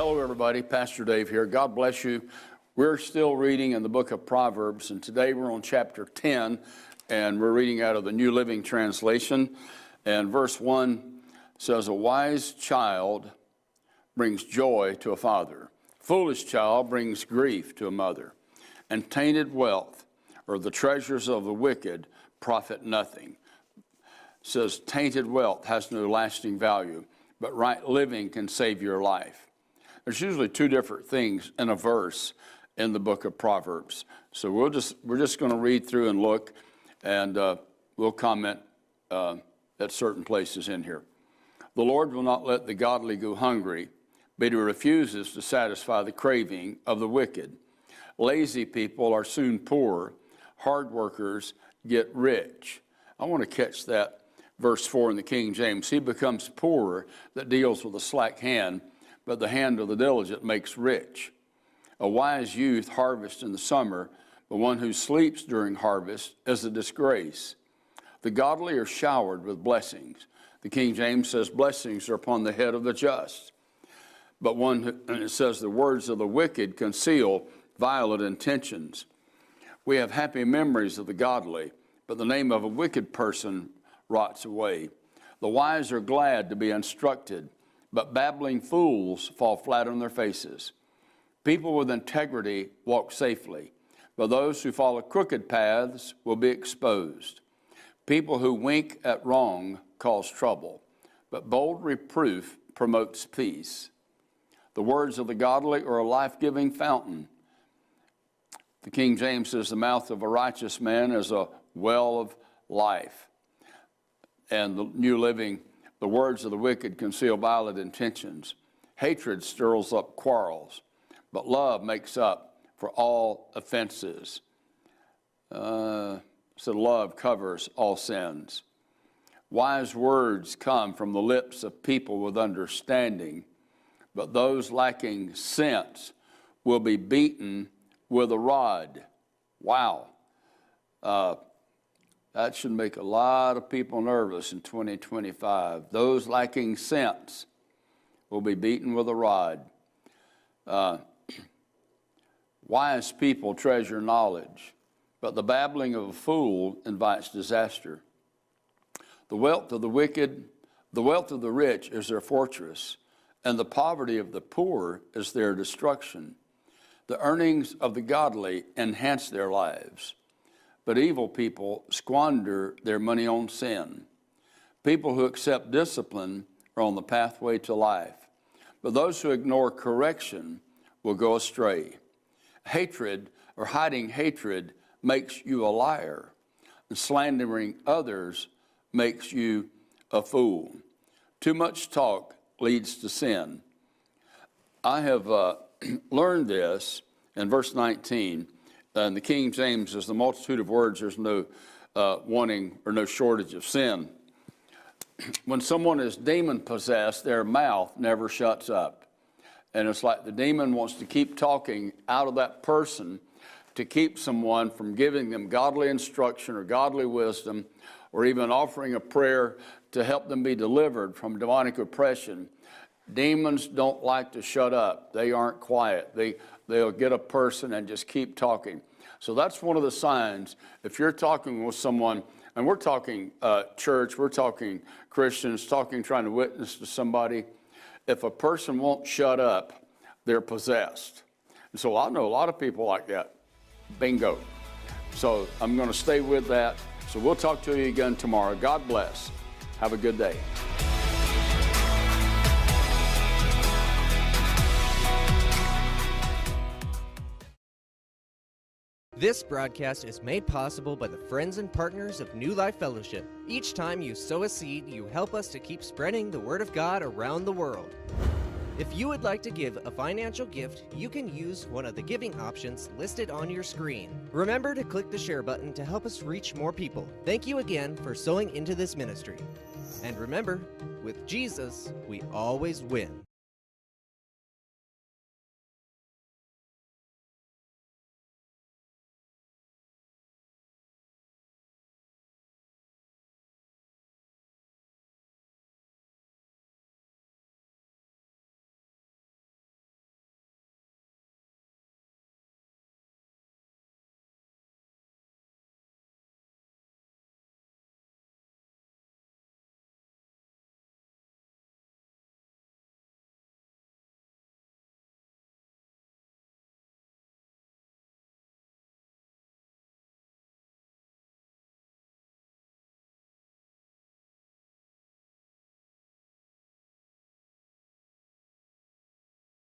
Hello, everybody. Pastor Dave here. God bless you. We're still reading in the book of Proverbs, and today we're on chapter 10, and we're reading out of the New Living Translation. And verse 1 says, "A wise child brings joy to a father. Foolish child brings grief to a mother. And tainted wealth, or the treasures of the wicked, profit nothing." It says tainted wealth has no lasting value, but right living can save your life. There's usually two different things in a verse in the book of Proverbs. So we're just going to read through and look, and we'll comment at certain places in here. "The Lord will not let the godly go hungry, but he refuses to satisfy the craving of the wicked. Lazy people are soon poor. Hard workers get rich." I want to catch that verse 4 in the King James. "He becomes poorer that deals with a slack hand, but the hand of the diligent makes rich. A wise youth harvests in the summer, but one who sleeps during harvest is a disgrace. The godly are showered with blessings." The King James says blessings are upon the head of the just. And it says the words of the wicked conceal violent intentions. "We have happy memories of the godly, but the name of a wicked person rots away. The wise are glad to be instructed, but babbling fools fall flat on their faces. People with integrity walk safely, but those who follow crooked paths will be exposed. People who wink at wrong cause trouble, but bold reproof promotes peace. The words of the godly are a life-giving fountain." The King James says the mouth of a righteous man is a well of life. And the New Living, "The words of the wicked conceal violent intentions. Hatred stirs up quarrels, but love makes up for all offenses." So love covers all sins. "Wise words come from the lips of people with understanding, but those lacking sense will be beaten with a rod." Wow. That should make a lot of people nervous in 2025. Those lacking sense will be beaten with a rod. "Wise people treasure knowledge, but the babbling of a fool invites disaster. The wealth of the rich is their fortress, and the poverty of the poor is their destruction. The earnings of the godly enhance their lives, but evil people squander their money on sin. People who accept discipline are on the pathway to life, but those who ignore correction will go astray. Hatred or hiding hatred makes you a liar, and slandering others makes you a fool. Too much talk leads to sin." I have learned this in verse 19. And the King James says, "The multitude of words, there's no wanting or no shortage of sin." When someone is demon-possessed, their mouth never shuts up. And it's like the demon wants to keep talking out of that person to keep someone from giving them godly instruction or godly wisdom, or even offering a prayer to help them be delivered from demonic oppression. Demons don't like to shut up. They aren't quiet. They'll get a person and just keep talking. So that's one of the signs. If you're talking with someone, and we're talking church, we're talking Christians, trying to witness to somebody. If a person won't shut up, they're possessed. And so I know a lot of people like that. Bingo. So I'm going to stay with that. So we'll talk to you again tomorrow. God bless. Have a good day. This broadcast is made possible by the friends and partners of New Life Fellowship. Each time you sow a seed, you help us to keep spreading the Word of God around the world. If you would like to give a financial gift, you can use one of the giving options listed on your screen. Remember to click the share button to help us reach more people. Thank you again for sowing into this ministry. And remember, with Jesus, we always win.